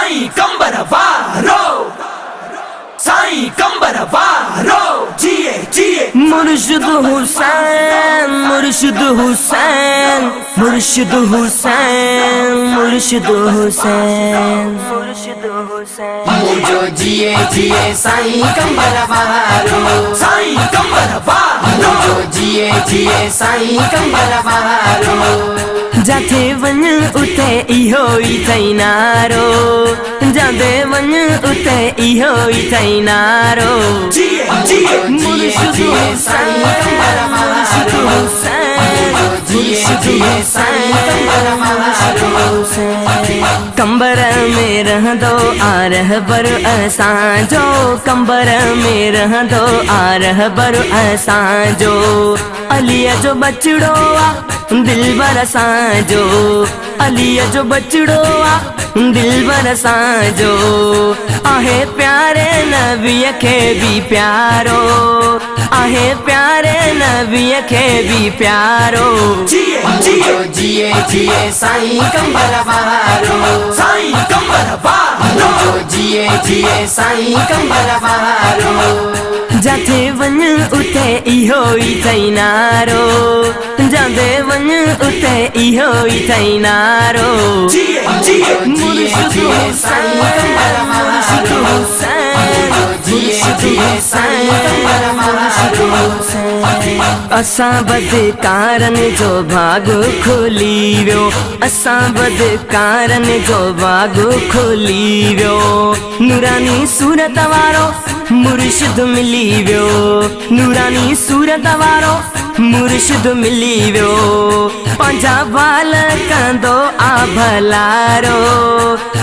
साईं कंबर वारो, साईं कंबर वारो, जिए जिए मुर्शिद हुसैन, मुर्शिद हुसैन, मुर्शिद हुसैन, मुर्शिद हुसैन, मुर्शिद हुसैन। मुझो जिए जिए साईं कंबर वारो, साईं कंबर वारो, मुझो जिए जिए साईं कंबर वारो। जाते वन उते इहो ई अथई नारो, जाते वन उते इहो ई अथई नारो। जिए जिए मुर्शिद हुसैन, मुर्शिद हुसैन, मुर्शिद हुसैन, मुर्शिद हुसैन। कंबर में रहंदो आ रहबर असांजो, कंबर में रहंदो आ रहबर असांजो। अलीअ जो बचड़ो आ दिलबर असांजो, अलीअ जो बचड़ो आ दिलबर असांजो। आहे प्यारे नबीअ खे बि प्यारो, आहे प्यारे नबीअ खे बि प्यारो। जिए जिए जिए जिए साईं कंबर वारो, साईं कंबर वारो, जिए जिए साईं कंबर वारो। जाते वन उते इहो ई अथई नारो, जाते वन उते इहो ई अथई नारो। जिए जिए मुर्शिद हुसैन, मुर्शिद हुसैन, मुर्शिद हुसैन, मुर्शिद हुसैन। असां बदकारन जो भाग खुली वियो, असां बदकारन जो भाग खुली वियो। नूरानी सूरत वारो मुर्शिद मिली वियो, नूरानी सूरत वारो मुर्शिद मिली वियो। पंजा बाल कंदो आ भलारो,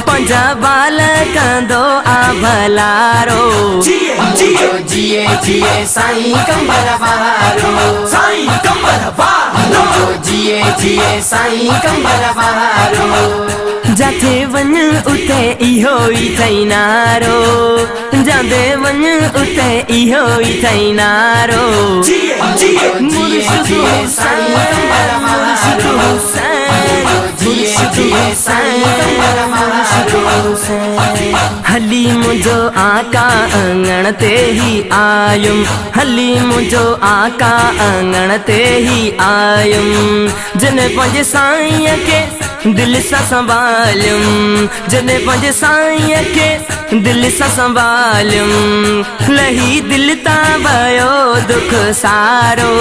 पंजा बाल कंदो आ भलारो। जिए जिए जिए जिए साईं कंबर वारो, साईं कंबर वारो, जिए जिए साईं कंबर वारो। जाते वन उते इहो ई अथई नारो, जाते वन उते इहो ई अथई नारो। जिए जिए मुर्शिद हुसैन, मुर्शिद हुसैन, मुर्शिद हुसैन, मुर्शिद हुसैन। हली मुझो आका अंगण ते ही आयुम, हली मुझो आका अंगण ते ही आयुम। जने पंहिंजे साईं खे दिल सां संभालियुम, जने पंहिंजे साईं खे दिल सां संभालियुम। लही दिल तां वयो दुख सारो,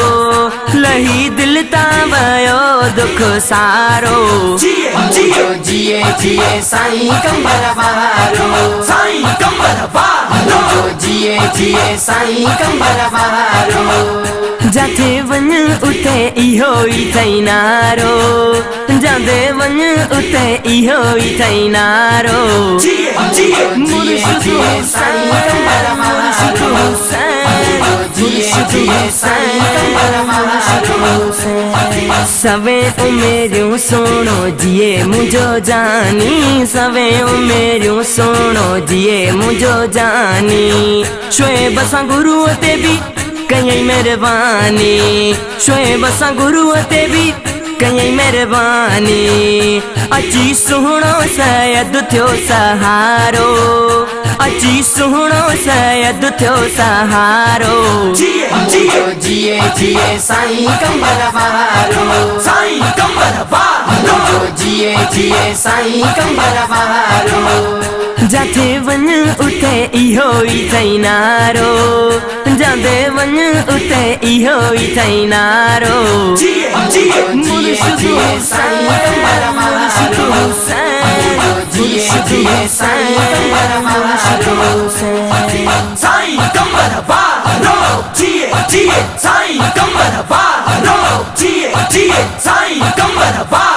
लही दिल तां वयो दुख सारो। जिए जिए जिए जिए साईं कंबर वारो, साईं कंबर वारो, जिए जिए साईं कंबर वारो। जाते वन उते इहो ई अथई नारो, जाते वन उते इहो ई अथई नारो। जिए जिए मुर्शिद हुसैन, मुर्शिद हुसैन, मुर्शिद हुसैन, मुर्शिद हुसैन। सवे उमेरियूं सोनो जिए मुझो जानी, सवे उमेरियूं सोनो जिए मुझो जानी। शोएब सां गुरुअ ते बि कयई मेहरबानी, शोएब सां गुरुअ ते बि कयई मेहरबानी। अची सुहिणो सैयद थियो सहारो, अची सुहिणो सैयद थियो सहारो। जिए जिए जिए जिए साईं कंबर वारो, साईं कंबर वारो, जिए जिए साईं कंबर वारो। जाते वन उते इहो ई अथई नारो, जाते वन उते इहो ई अथई नारो। जिए जिए मुर्शिद हुसैन, मुर्शिद हुसैन, मुर्शिद हुसैन, मुर्शिद हुसैन। साईं कंबर वारो, जिए जिए साईं कंबर वारो, जिए जिए साईं कंबर वारो।